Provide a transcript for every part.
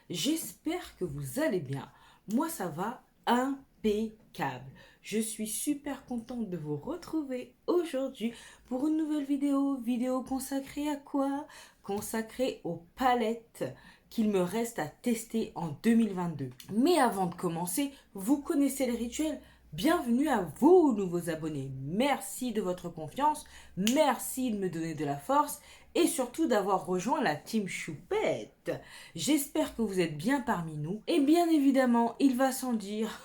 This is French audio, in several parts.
J'espère que vous allez bien. Moi, ça va impeccable. Je suis super contente de vous retrouver aujourd'hui pour une nouvelle vidéo. Vidéo consacrée à quoi? Consacrée aux palettes qu'il me reste à tester en 2022. Mais avant de commencer, vous connaissez le rituel. Bienvenue à vous, nouveaux abonnés. Merci de votre confiance. Merci de me donner de la force et surtout d'avoir rejoint la team Choupette. J'espère que vous êtes bien parmi nous. Et bien évidemment, il va sans dire,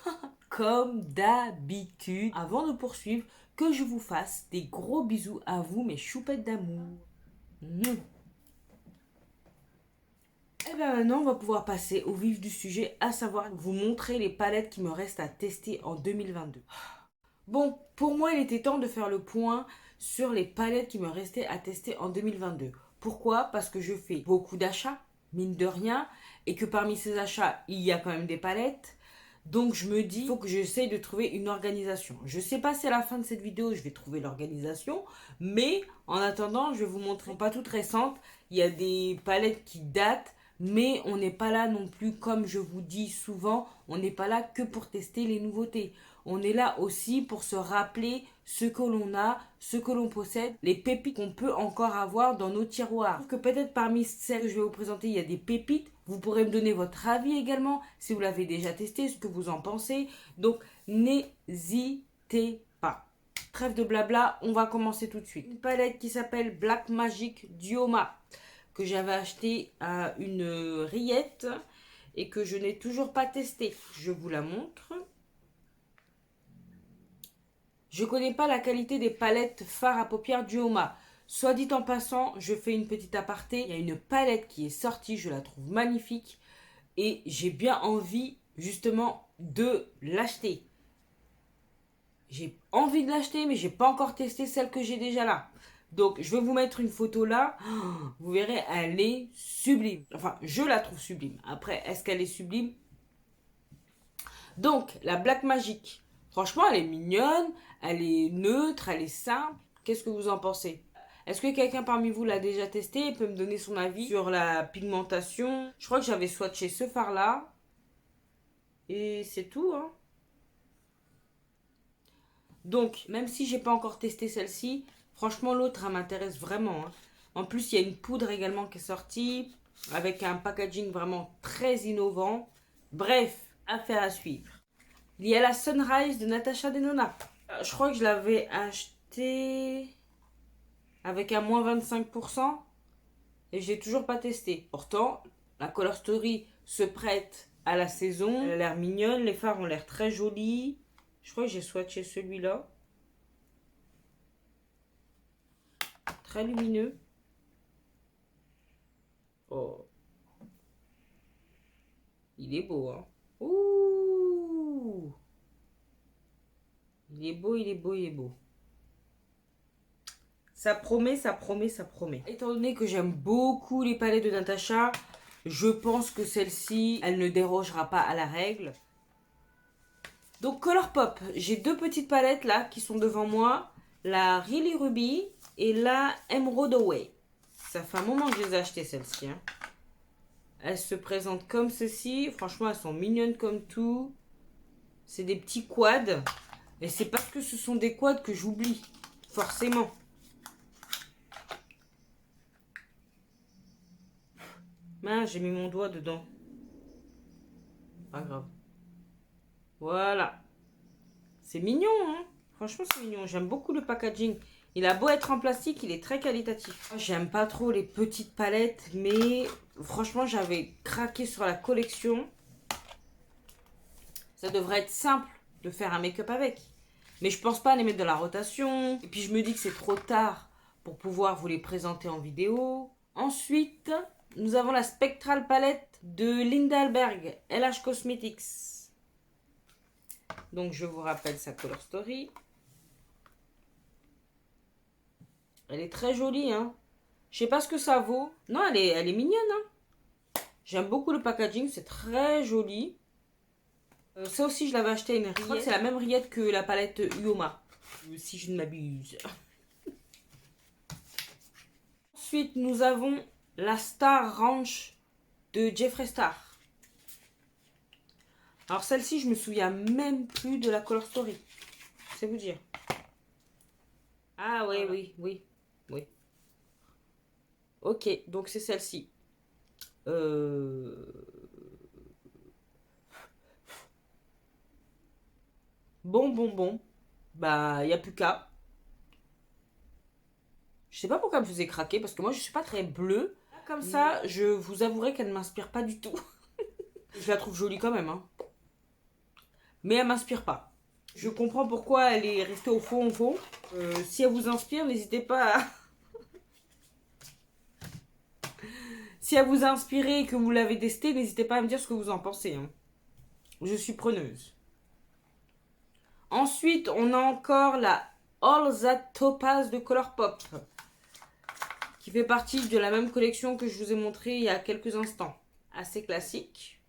comme d'habitude, avant de poursuivre, que je vous fasse des gros bisous à vous, mes choupettes d'amour. Et bien maintenant, on va pouvoir passer au vif du sujet, à savoir vous montrer les palettes qui me restent à tester en 2022. Bon, pour moi, il était temps de faire le point sur les palettes qui me restaient à tester en 2022. Pourquoi? Parce que je fais beaucoup d'achats, mine de rien, et que parmi ces achats, il y a quand même des palettes. Donc je me dis, il faut que j'essaye de trouver une organisation. Je sais pas si à la fin de cette vidéo, je vais trouver l'organisation, mais en attendant, je vais vous montrer, pas toutes récentes, il y a des palettes qui datent, mais on n'est pas là non plus, comme je vous dis souvent, on n'est pas là que pour tester les nouveautés. On est là aussi pour se rappeler ce que l'on a, ce que l'on possède, les pépites qu'on peut encore avoir dans nos tiroirs. Que peut-être parmi celles que je vais vous présenter, il y a des pépites. Vous pourrez me donner votre avis également, si vous l'avez déjà testé, ce que vous en pensez. Donc, n'hésitez pas. Trêve de blabla, on va commencer tout de suite. Une palette qui s'appelle Black Magic Dioma, que j'avais acheté à une rillette et que je n'ai toujours pas testé. Je vous la montre. Je connais pas la qualité des palettes fard à paupières Dioma. Soit dit en passant, je fais une petite aparté. Il y a une palette qui est sortie, je la trouve magnifique. Et j'ai bien envie, justement, de l'acheter. J'ai envie de l'acheter, mais j'ai pas encore testé celle que j'ai déjà là. Donc, je vais vous mettre une photo là. Vous verrez, elle est sublime. Enfin, je la trouve sublime. Après, est-ce qu'elle est sublime? Donc, la Black Magic. Franchement, elle est mignonne, elle est neutre, elle est simple. Qu'est-ce que vous en pensez? Est-ce que quelqu'un parmi vous l'a déjà testé et peut me donner son avis sur la pigmentation? Je crois que j'avais swatché ce fard-là. Et c'est tout, hein. Donc, même si j'ai pas encore testé celle-ci, franchement, l'autre, elle m'intéresse vraiment, hein. En plus, il y a une poudre également qui est sortie, avec un packaging vraiment très innovant. Bref, affaire à suivre. Il y a la Sunrise de Natasha Denona. Je crois que je l'avais acheté avec un moins 25% et je l'ai toujours pas testé. Pourtant, la Color Story se prête à la saison. Elle a l'air mignonne, les fards ont l'air très jolis. Je crois que j'ai swatché celui-là. Très lumineux. Oh. Il est beau, hein. Ouh. Il est beau, il est beau, il est beau. Ça promet, ça promet, ça promet. Étant donné que j'aime beaucoup les palettes de Natasha, je pense que celle-ci, elle ne dérogera pas à la règle. Donc Colourpop, j'ai deux petites palettes là qui sont devant moi. La Really Ruby et la Emerald Away. Ça fait un moment que je les ai achetées celles-ci, hein. Elles se présentent comme ceci. Franchement, elles sont mignonnes comme tout. C'est des petits quads. Et c'est parce que ce sont des quads que j'oublie. Forcément. Mince, j'ai mis mon doigt dedans. Pas grave. Voilà. C'est mignon, hein. Franchement, c'est mignon. J'aime beaucoup le packaging. Il a beau être en plastique, il est très qualitatif. J'aime pas trop les petites palettes, mais franchement, j'avais craqué sur la collection. Ça devrait être simple de faire un make-up avec. Mais je pense pas à les mettre dans la rotation. Et puis, je me dis que c'est trop tard pour pouvoir vous les présenter en vidéo. Ensuite, nous avons la Spectral Palette de Lindalberg LH Cosmetics. Donc, je vous rappelle sa Color Story. Elle est très jolie, hein. Je sais pas ce que ça vaut. Non, elle est mignonne, hein. J'aime beaucoup le packaging, c'est très joli. Ça aussi, je l'avais acheté à une rillette. Je crois que c'est la même rillette que la palette Uoma, si je ne m'abuse. Ensuite, nous avons la Star Ranch de Jeffree Star. Alors celle-ci, je me souviens même plus de la Color Story. C'est vous dire. Ah oui, voilà. Oui. Ok, donc c'est celle-ci. Bon. Bah, il n'y a plus qu'à. Je sais pas pourquoi elle me faisait craquer, parce que moi, je suis pas très bleue. Comme ça, je vous avouerai qu'elle ne m'inspire pas du tout. Je la trouve jolie quand même, hein. Mais elle m'inspire pas. Je comprends pourquoi elle est restée au fond. Si elle vous inspire, n'hésitez pas à... Si elle vous a inspiré et que vous l'avez testée, n'hésitez pas à me dire ce que vous en pensez, hein. Je suis preneuse. Ensuite, on a encore la All That Topaz de Colourpop, qui fait partie de la même collection que je vous ai montré il y a quelques instants. Assez classique.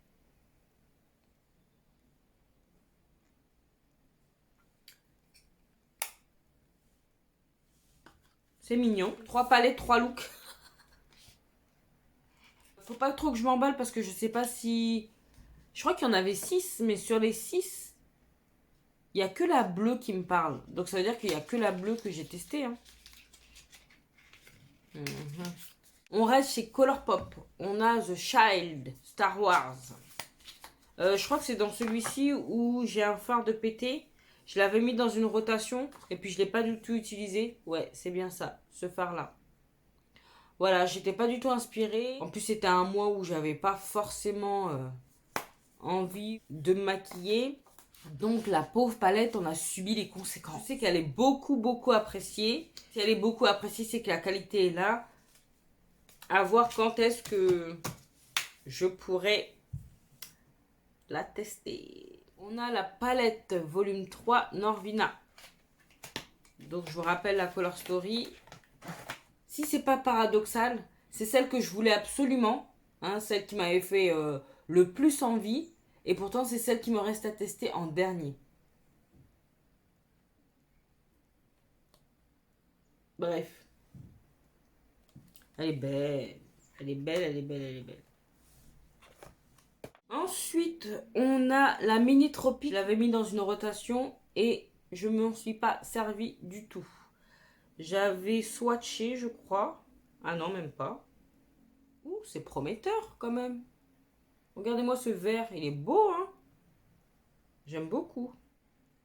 C'est mignon. 3 palettes, 3 looks. Faut pas trop que je m'emballe parce que je sais pas si... Je crois qu'il y en avait 6, mais sur les 6, il n'y a que la bleue qui me parle. Donc ça veut dire qu'il n'y a que la bleue que j'ai testée, hein. On reste chez Colourpop. On a The Child Star Wars. Je crois que c'est dans celui-ci où j'ai un phare de pété. Je l'avais mis dans une rotation et puis je ne l'ai pas du tout utilisé. Ouais, c'est bien ça, ce phare-là. Voilà, j'étais pas du tout inspirée. En plus, c'était un mois où j'avais pas forcément envie de me maquiller. Donc la pauvre palette, on a subi les conséquences. Je sais qu'elle est beaucoup appréciée. Si elle est beaucoup appréciée, c'est que la qualité est là. À voir quand est-ce que je pourrais la tester. On a la palette volume 3 Norvina. Donc je vous rappelle la Color Story. Si c'est pas paradoxal, c'est celle que je voulais absolument. Hein, celle qui m'avait fait le plus envie. Et pourtant c'est celle qui me reste à tester en dernier. Bref. Elle est belle. Elle est belle. Ensuite, on a la Mini Tropique. Je l'avais mis dans une rotation et je ne m'en suis pas servi du tout. J'avais swatché, je crois. Ah non, même pas. Ouh, c'est prometteur quand même. Regardez-moi ce vert, il est beau, hein. J'aime beaucoup.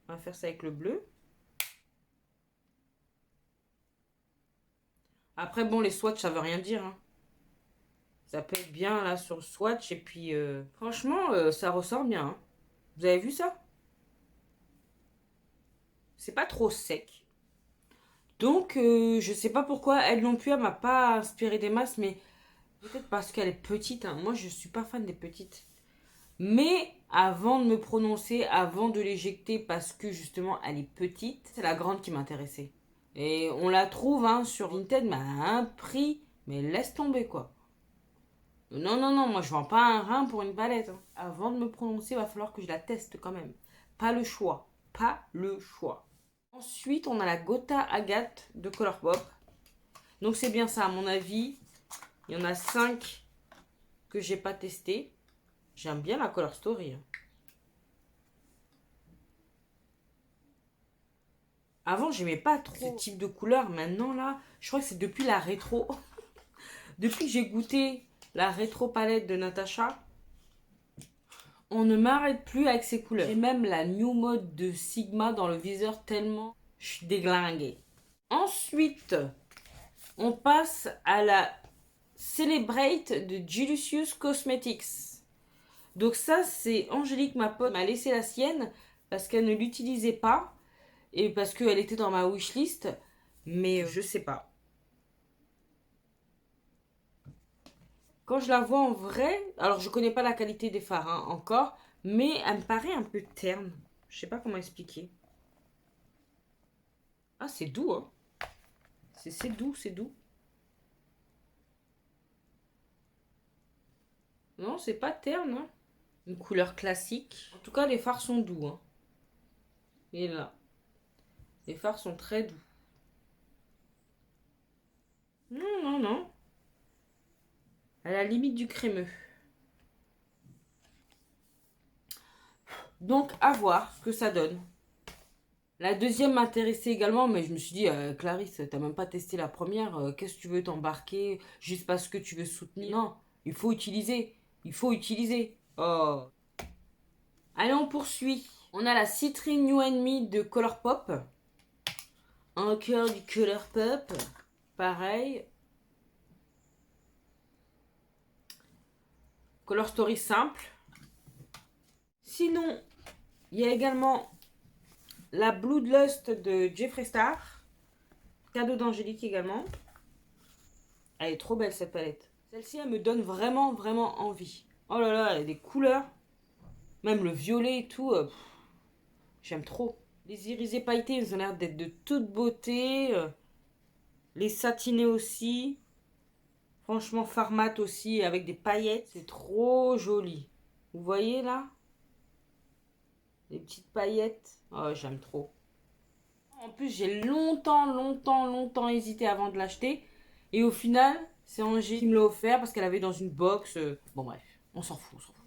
On va faire ça avec le bleu. Après, bon, les swatchs, ça veut rien dire, hein. Ça peut être bien là sur le swatch et puis franchement, ça ressort bien, hein. Vous avez vu ça? C'est pas trop sec. Donc, je sais pas pourquoi elle non plus, elle m'a pas inspiré des masses, mais peut-être parce qu'elle est petite, hein. Moi, je suis pas fan des petites. Mais avant de me prononcer, avant de l'éjecter, parce que justement elle est petite, c'est la grande qui m'intéressait. Et on la trouve hein, sur Vinted, mais à un prix, mais laisse tomber quoi. Non, moi je vends pas un rein pour une palette, hein. Avant de me prononcer, il va falloir que je la teste quand même. Pas le choix. Pas le choix. Ensuite, on a la Gotha Agathe de Colourpop. Donc c'est bien ça à mon avis. Il y en a 5 que j'ai pas testé. J'aime bien la Color Story, hein. Avant, j'aimais pas trop ce type de couleur. Maintenant, là, je crois que c'est depuis la rétro. Depuis que j'ai goûté la rétro palette de Natasha, on ne m'arrête plus avec ces couleurs. J'ai même la new mode de Sigma dans le viseur tellement je suis déglinguée. Ensuite, on passe à la Celebrate de Julius Cosmetics. Donc ça, c'est Angélique, ma pote, m'a laissé la sienne parce qu'elle ne l'utilisait pas et parce qu'elle était dans ma wishlist. Mais je sais pas. Quand je la vois en vrai, alors je connais pas la qualité des fards hein, encore, mais elle me paraît un peu terne. Je sais pas comment expliquer. Ah, c'est doux, hein. C'est doux. Non, c'est pas terne, hein. Une couleur classique. En tout cas, les fards sont doux, hein. Et là, les fards sont très doux. Non. À la limite du crémeux. Donc, à voir ce que ça donne. La deuxième m'intéressait également, mais je me suis dit, Clarisse, t'as même pas testé la première, qu'est-ce que tu veux t'embarquer juste parce que tu veux soutenir? Non, il faut utiliser. Il faut utiliser. Oh. Allez, on poursuit. On a la Citrine You and Me de Colourpop. Encore du Colourpop. Pareil. Color Story simple. Sinon, il y a également la Bloodlust de Jeffree Star. Cadeau d'Angélique également. Elle est trop belle cette palette. Celle-ci, elle me donne vraiment, vraiment envie. Oh là là, elle a des couleurs. Même le violet et tout. J'aime trop. Les irisés pailletés, ils ont l'air d'être de toute beauté. Les satinés aussi. Franchement, Farmat aussi, avec des paillettes. C'est trop joli. Vous voyez là? Les petites paillettes. Oh, j'aime trop. En plus, j'ai longtemps hésité avant de l'acheter. Et au final, c'est Angé qui me l'a offert parce qu'elle avait dans une box. Bon, bref, on s'en fout, on s'en fout.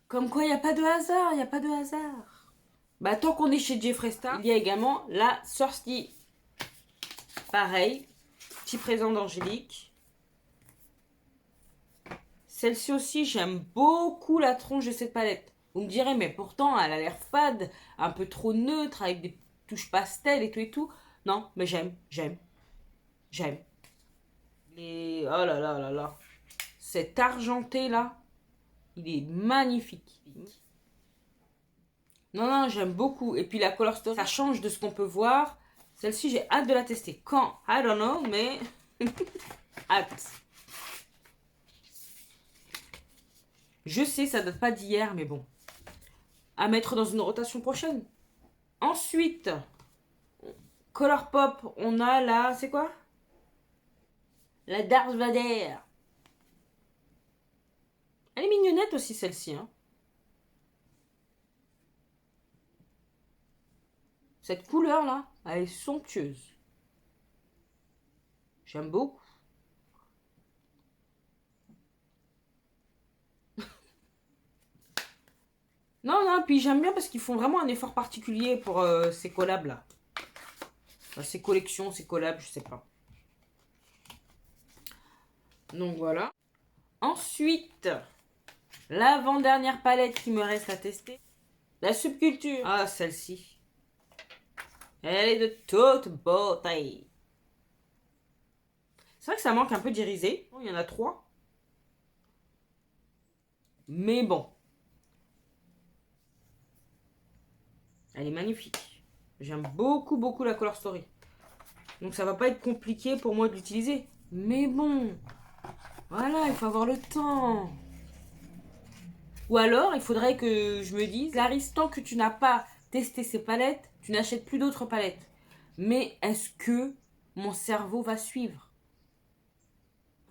Comme quoi, il n'y a pas de hasard, il n'y a pas de hasard. Bah, tant qu'on est chez Jeffree Star, il y a également la Thirsty. Pareil, petit présent d'Angélique. Celle-ci aussi, j'aime beaucoup la tronche de cette palette. Vous me direz, mais pourtant, elle a l'air fade, un peu trop neutre, avec des touches pastel et tout. Non, mais j'aime. Et oh là là là là. Cet argenté là, il est magnifique. Non, j'aime beaucoup. Et puis la Color Story, ça change de ce qu'on peut voir. Celle-ci, j'ai hâte de la tester. Quand? I don't know, mais hâte. Je sais, ça date pas d'hier, mais bon. À mettre dans une rotation prochaine. Ensuite, Colourpop, on a la... C'est quoi? La Darth Vader. Elle est mignonnette aussi, celle-ci. Hein. Cette couleur-là, elle est somptueuse. J'aime beaucoup. Non, puis j'aime bien parce qu'ils font vraiment un effort particulier pour ces collabs-là. Enfin, ces collections, ces collabs, je sais pas. Donc voilà. Ensuite, l'avant-dernière palette qui me reste à tester. La Subculture. Ah, celle-ci. Elle est de toute beauté. C'est vrai que ça manque un peu d'irisé. Il y en a 3. Mais bon. Elle est magnifique. J'aime beaucoup la Color Story. Donc ça va pas être compliqué pour moi de l'utiliser. Mais bon. Voilà, il faut avoir le temps. Ou alors, il faudrait que je me dise, Clarisse, tant que tu n'as pas testé ces palettes, tu n'achètes plus d'autres palettes. Mais est-ce que mon cerveau va suivre?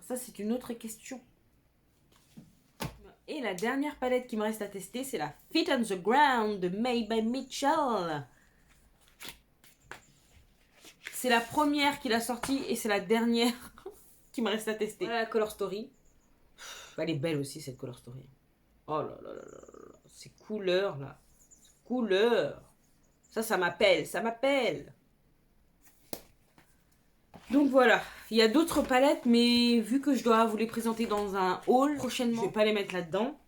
Ça, c'est une autre question. Et la dernière palette qui me reste à tester, c'est la Fit on the Ground de Made by Mitchell. C'est la première qu'il a sortie et c'est la dernière qui me reste à tester. Voilà la Color Story. Elle est belle aussi, cette Color Story. Oh là là là là là. Ces couleurs là. Ces couleurs. Ça m'appelle. Ça m'appelle. Donc voilà. Il y a d'autres palettes, mais vu que je dois vous les présenter dans un haul prochainement, je vais pas les mettre là-dedans.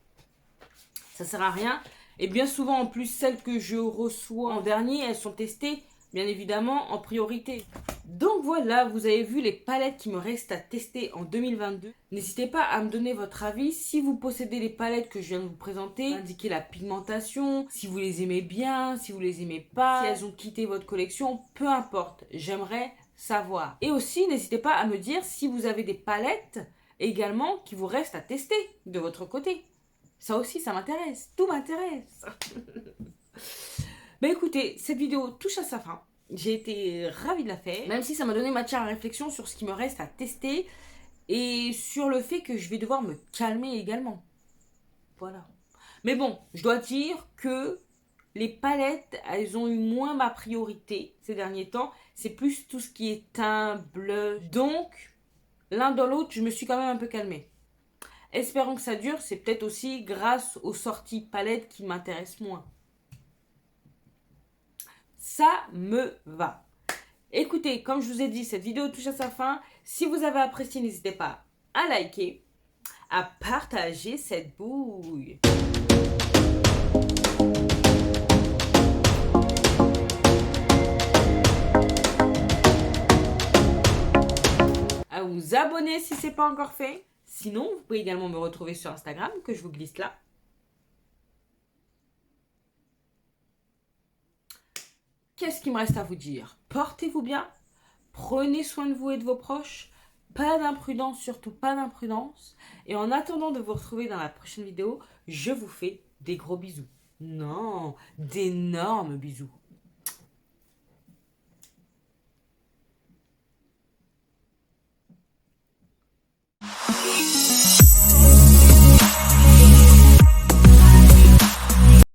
Ça sert à rien. Et bien souvent, en plus, celles que je reçois en dernier, elles sont testées, bien évidemment, en priorité. Donc voilà, vous avez vu les palettes qui me restent à tester en 2022. N'hésitez pas à me donner votre avis. Si vous possédez les palettes que je viens de vous présenter, indiquez la pigmentation, si vous les aimez bien, si vous les aimez pas, si elles ont quitté votre collection, peu importe. J'aimerais savoir. Et aussi, n'hésitez pas à me dire si vous avez des palettes également qui vous restent à tester de votre côté. Ça aussi, ça m'intéresse. Tout m'intéresse. Ben écoutez, cette vidéo touche à sa fin. J'ai été ravie de la faire. Même si ça m'a donné matière à réflexion sur ce qui me reste à tester. Et sur le fait que je vais devoir me calmer également. Voilà. Mais bon, je dois dire que les palettes, elles ont eu moins ma priorité ces derniers temps. C'est plus tout ce qui est teint, bleu. Donc, l'un dans l'autre, je me suis quand même un peu calmée. Espérons que ça dure, c'est peut-être aussi grâce aux sorties palettes qui m'intéressent moins. Ça me va. Écoutez, comme je vous ai dit, cette vidéo touche à sa fin. Si vous avez apprécié, n'hésitez pas à liker, à partager cette bouille. À vous abonner si ce n'est pas encore fait. Sinon, vous pouvez également me retrouver sur Instagram, que je vous glisse là. Qu'est-ce qu'il me reste à vous dire? Portez-vous bien, prenez soin de vous et de vos proches, pas d'imprudence, surtout pas d'imprudence. Et en attendant de vous retrouver dans la prochaine vidéo, je vous fais des gros bisous. Non, d'énormes bisous.